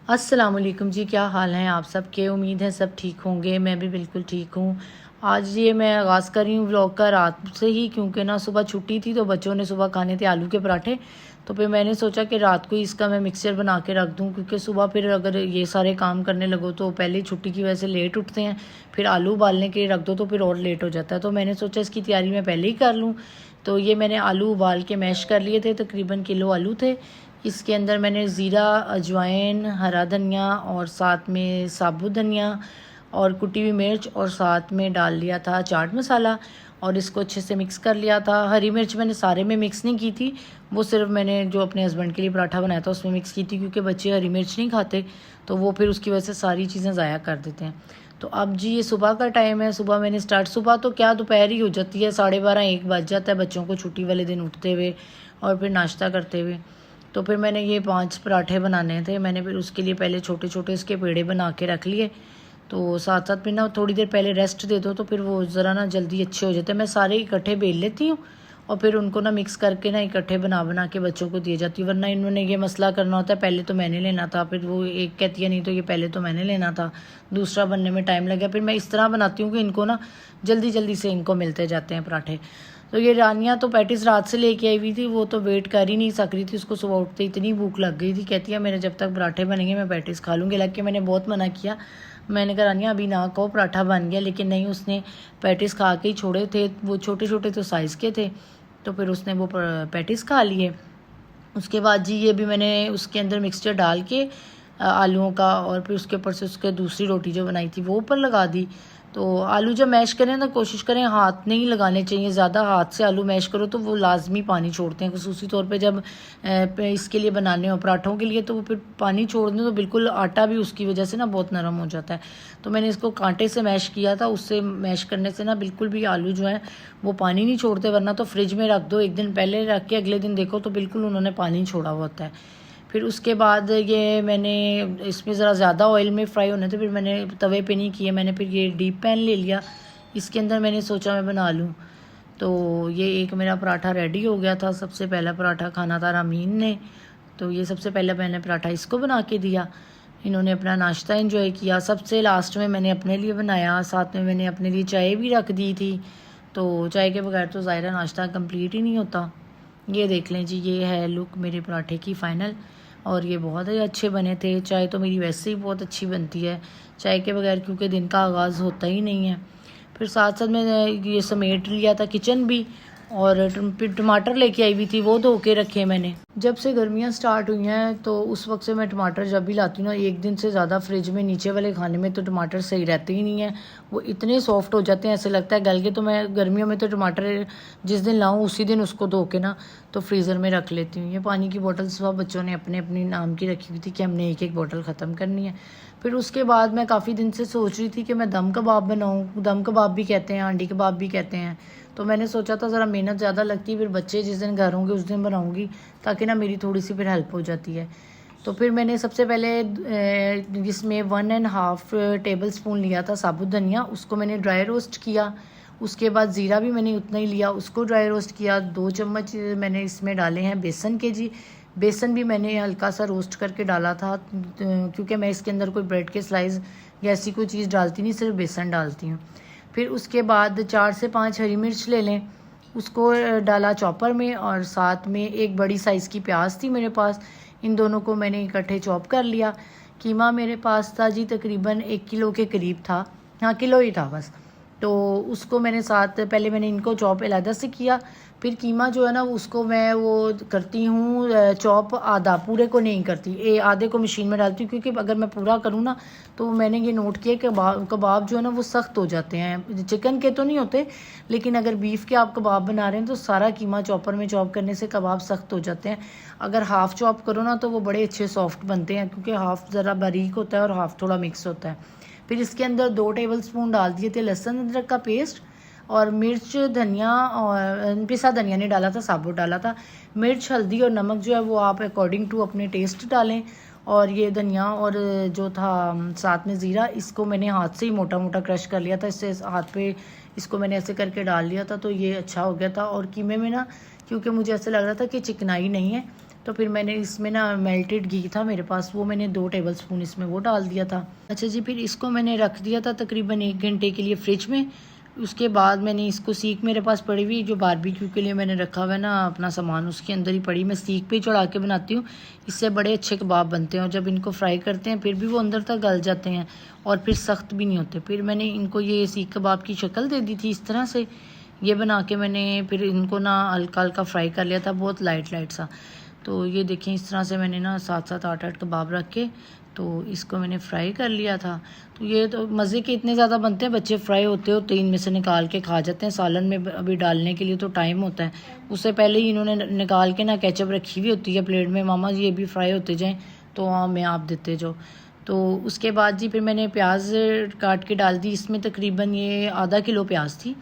अस्सलाम वालेकुम जी, क्या हाल हैं आप सब के। उम्मीद है सब ठीक होंगे। मैं भी बिल्कुल ठीक हूँ। आज ये मैं आगाज़ कर रही हूँ व्लॉग का रात से ही, क्योंकि ना सुबह छुट्टी थी तो बच्चों ने सुबह खाने थे आलू के पराठे। तो फिर मैंने सोचा कि रात को ही इसका मैं मिक्सचर बना के रख दूँ, क्योंकि सुबह फिर अगर ये सारे काम करने लगो तो पहले ही छुट्टी की वजह से लेट उठते हैं, फिर आलू उबालने के लिए रख दो तो फिर और लेट हो जाता है। तो मैंने सोचा इसकी तैयारी मैं पहले ही कर लूँ। तो ये मैंने आलू उबाल के मैश कर लिए थे, तकरीबन किलो आलू थे। इसके अंदर मैंने ज़ीरा, अजवाइन, हरा धनिया और साथ में साबुत धनिया और कुटी हुई मिर्च और साथ में डाल लिया था चाट मसाला और इसको अच्छे से मिक्स कर लिया था। हरी मिर्च मैंने सारे में मिक्स नहीं की थी, वो सिर्फ मैंने जो अपने हस्बैंड के लिए पराठा बनाया था उसमें मिक्स की थी, क्योंकि बच्चे हरी मिर्च नहीं खाते तो वो फिर उसकी वजह से सारी चीज़ें ज़ाया कर देते हैं। तो अब जी ये सुबह का टाइम है, सुबह मैंने स्टार्ट, सुबह तो क्या दोपहर ही हो जाती है, 12:30-1 बज जाता है बच्चों को छुट्टी वाले दिन उठते हुए और फिर नाश्ता करते हुए। तो फिर मैंने ये 5 पराठे बनाने थे। मैंने फिर उसके लिए पहले छोटे छोटे इसके पेड़े बना के रख लिए। तो साथ साथ में ना थोड़ी देर पहले रेस्ट दे दो तो फिर वो ज़रा ना जल्दी अच्छे हो जाते हैं। मैं सारे इकट्ठे बेल लेती हूँ और फिर उनको ना मिक्स करके ना इकट्ठे बना बना के बच्चों को दिए जाती हूँ। वरना इन्होंने ये मसला करना होता है, पहले तो मैंने लेना था, फिर वो एक कहती है नहीं तो ये पहले तो मैंने लेना था, दूसरा बनने में टाइम लग गया। फिर मैं इस तरह बनाती हूँ कि इनको ना जल्दी जल्दी से इनको मिलते जाते हैं पराठे। तो ये रानिया तो पैटिस रात से लेके आई हुई थी, वो तो वेट कर ही नहीं सक रही थी। उसको सुबह उठते इतनी भूख लग गई थी, कहती है मेरे जब तक पराठे बनेंगे मैं पैटिस खा लूँगी। हालांकि मैंने बहुत मना किया, मैंने कहा रानिया अभी ना कहो, पराठा बन गया। लेकिन नहीं, उसने पैटिस खा के ही छोड़े थे। वो छोटे छोटे तो साइज़ के थे, तो फिर उसने वो पैटिस खा लिए। उसके बाद जी ये भी मैंने उसके अंदर मिक्सचर डाल के आलूओं का, और फिर उसके ऊपर से उसके दूसरी रोटी जो बनाई थी वो ऊपर लगा दी। तो आलू जब मैश करें ना कोशिश करें हाथ नहीं लगाने चाहिए ज़्यादा। हाथ से आलू मैश करो तो वो लाजमी पानी छोड़ते हैं, खुसूसी तौर पे जब इसके लिए बनाने हो पराठों के लिए, तो वो फिर पानी छोड़ दें तो बिल्कुल आटा भी उसकी वजह से ना बहुत नरम हो जाता है। तो मैंने इसको कांटे से मैश किया था, उससे मैश करने से ना बिल्कुल भी आलू जो है वो पानी नहीं छोड़ते। वरना तो फ्रिज में रख दो, एक दिन पहले रख के अगले दिन देखो तो बिल्कुल उन्होंने पानी छोड़ा हुआ होता है। फिर उसके बाद ये मैंने इसमें ज़रा ज़्यादा ऑयल में फ्राई होने थे, फिर मैंने तवे पे नहीं किए, मैंने फिर ये डीप पैन ले लिया। इसके अंदर मैंने सोचा मैं बना लूँ। तो ये एक मेरा पराठा रेडी हो गया था। सबसे पहला पराठा खाना था रामीन ने, तो ये सबसे पहले मैंने पराठा इसको बना के दिया। इन्होंने अपना नाश्ता एंजॉय किया। सबसे लास्ट में मैंने अपने लिए बनाया, साथ में मैंने अपने लिए चाय भी रख दी थी। तो चाय के बगैर तो ज़ाहिर नाश्ता कंप्लीट ही नहीं होता। ये देख लें जी, ये है लुक मेरे पराठे की फ़ाइनल, और ये बहुत ही अच्छे बने थे। चाय तो मेरी वैसे ही बहुत अच्छी बनती है, चाय के बगैर क्योंकि दिन का आगाज़ होता ही नहीं है। फिर साथ साथ मैंने ये समेट लिया था किचन भी, और फिर टमाटर लेके आई हुई थी, वो धो के रखे मैंने। जब से गर्मियाँ स्टार्ट हुई हैं तो उस वक्त से मैं टमाटर जब भी लाती हूँ ना, एक दिन से ज़्यादा फ्रिज में नीचे वाले खाने में तो टमाटर सही रहते ही नहीं है। वो इतने सॉफ्ट हो जाते हैं, ऐसे लगता है गल के। तो मैं गर्मियों में तो टमाटर जिस दिन लाऊं उसी दिन उसको धो के ना तो फ्रीज़र में रख लेती हूँ। ये पानी की बोतल सुबह बच्चों ने अपने अपनी नाम की रखी हुई थी कि हमने एक एक बोतल ख़त्म करनी है। फिर उसके बाद मैं काफ़ी दिन से सोच रही थी कि मैं दम कबाब बनाऊँ। दम कबाब भी कहते हैं, हांडी कबाब भी कहते हैं। तो मैंने सोचा था ज़रा मेहनत ज़्यादा लगती है, फिर बच्चे जिस दिन घर होंगे उस दिन बनाऊँगी, ताकि ना मेरी थोड़ी सी फिर हेल्प हो जाती है। तो फिर मैंने सबसे पहले इसमें 1.5 टेबल स्पून लिया था साबुत धनिया, उसको मैंने ड्राई रोस्ट किया। उसके बाद ज़ीरा भी मैंने उतना ही लिया, उसको ड्राई रोस्ट किया। 2 चम्मच मैंने इसमें डाले हैं बेसन के जी। बेसन भी मैंने हल्का सा रोस्ट करके डाला था, क्योंकि मैं इसके अंदर कोई ब्रेड के स्लाइस या ऐसी कोई चीज़ डालती नहीं, सिर्फ बेसन डालती हूँ। फिर उसके बाद 4 से 5 हरी मिर्च ले लें, उसको डाला चॉपर में, और साथ में एक बड़ी साइज़ की प्याज थी मेरे पास, इन दोनों को मैंने इकट्ठे चॉप कर लिया। कीमा मेरे पास था जी तकरीबन 1 किलो के करीब था, हाँ किलो ही था बस। तो उसको मैंने साथ पहले मैंने इनको चॉप अलहदा से किया। फिर कीमा जो है ना उसको मैं वो करती हूँ चॉप, आधा, पूरे को नहीं करती, आधे को मशीन में डालती हूँ, क्योंकि अगर मैं पूरा करूँ ना तो मैंने ये नोट किया कि कबाब जो है ना वो सख्त हो जाते हैं। चिकन के तो नहीं होते, लेकिन अगर बीफ के आप कबाब बना रहे हैं तो सारा कीमा चॉपर में चॉप करने से कबाब सख्त हो जाते हैं। अगर हाफ़ चॉप करो ना तो वो बड़े अच्छे सॉफ्ट बनते हैं, क्योंकि हाफ़ ज़रा बारीक होता है और हाफ़ थोड़ा मिक्स होता है। फिर इसके अंदर 2 टेबल स्पून डाल दिए थे लहसुन अदरक का पेस्ट, और मिर्च, धनिया, और पिसा धनिया नहीं डाला था, साबुत डाला था। मिर्च, हल्दी और नमक जो है वो आप अकॉर्डिंग टू अपने टेस्ट डालें। और ये धनिया और जो था साथ में ज़ीरा, इसको मैंने हाथ से ही मोटा मोटा क्रश कर लिया था, इससे हाथ पे इसको मैंने ऐसे करके डाल लिया था, तो ये अच्छा हो गया था। और कीमे में ना क्योंकि मुझे ऐसे लग रहा था कि चिकनाई नहीं है, तो फिर मैंने इसमें ना मेल्टेड घी था मेरे पास, वो मैंने 2 टेबलस्पून इसमें वो डाल दिया था। अच्छा जी, फिर इसको मैंने रख दिया था तकरीबन 1 घंटे के लिए फ्रिज में। उसके बाद मैंने इसको सीख मेरे पास पड़ी हुई, जो बारबेक्यू के लिए मैंने रखा हुआ है ना अपना सामान, उसके अंदर ही पड़ी। मैं सीख पे ही चढ़ा के बनाती हूँ, इससे बड़े अच्छे कबाब बनते हैं। और जब इनको फ्राई करते हैं फिर भी वो अंदर तक गल जाते हैं और फिर सख्त भी नहीं होते। फिर मैंने इनको ये सीख कबाब की शक्ल दे दी थी इस तरह से। ये बना के मैंने फिर इनको ना हल्का हल्का फ्राई कर लिया था, बहुत लाइट लाइट सा। तो ये देखें इस तरह से मैंने ना 7-7 8-8 कबाब रख के तो इसको मैंने फ्राई कर लिया था। तो ये तो मज़े के इतने ज़्यादा बनते हैं, बच्चे फ्राई होते हो तो इनमें से निकाल के खा जाते हैं। सालन में अभी डालने के लिए तो टाइम होता है, उससे पहले ही इन्होंने निकाल के ना केचप रखी हुई होती है प्लेट में, मामा जी ये भी फ्राई होते जाएँ तो हाँ मैं आप देते जाओ। तो उसके बाद जी फिर मैंने प्याज काट के डाल दी इसमें, तकरीबन ये आधा किलो प्याज थी।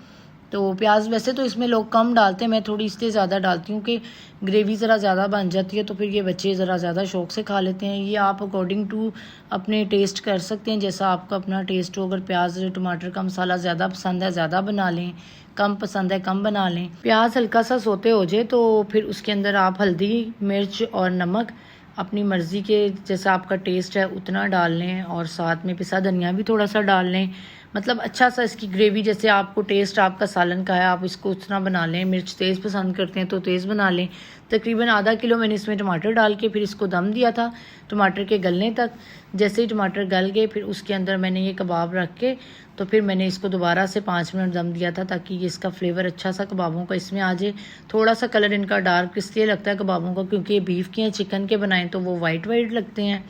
तो प्याज वैसे तो इसमें लोग कम डालते हैं, मैं थोड़ी इससे ज़्यादा डालती हूँ कि ग्रेवी ज़रा ज़्यादा बन जाती है, तो फिर ये बच्चे ज़रा ज़्यादा शौक से खा लेते हैं। ये आप अकॉर्डिंग टू अपने टेस्ट कर सकते हैं, जैसा आपका अपना टेस्ट हो। अगर प्याज टमाटर का मसाला ज़्यादा पसंद है ज़्यादा बना लें, कम पसंद है कम बना लें। प्याज हल्का सा सोते हो जाए तो फिर उसके अंदर आप हल्दी मिर्च और नमक अपनी मर्ज़ी के जैसा आपका टेस्ट है उतना डाल लें, और साथ में पिसा धनिया भी थोड़ा सा डाल लें। मतलब अच्छा सा इसकी ग्रेवी जैसे आपको टेस्ट आपका सालन का है आप इसको उतना बना लें। मिर्च तेज़ पसंद करते हैं तो तेज़ बना लें। तकरीबन आधा किलो मैंने इसमें टमाटर डाल के फिर इसको दम दिया था टमाटर के गलने तक। जैसे ही टमाटर गल गए फिर उसके अंदर मैंने ये कबाब रख के तो फिर मैंने इसको दोबारा से 5 मिनट दम दिया था, ताकि ये इसका फ्लेवर अच्छा सा कबाबों का इसमें आ जाए। थोड़ा सा कलर इनका डार्क इसलिए लगता है कबाबों का क्योंकि ये बीफ के हैं, चिकन के बनाएं तो वो वाइट वाइट लगते हैं।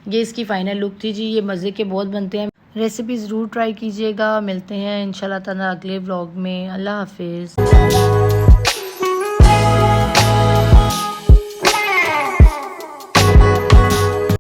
ये इसकी फ़ाइनल लुक थी जी। ये मज़े के बहुत बनते हैं, रेसिपी ज़रूर ट्राई कीजिएगा। मिलते हैं इंशाल्लाह ताला अगले व्लॉग में। अल्लाह हाफिज़।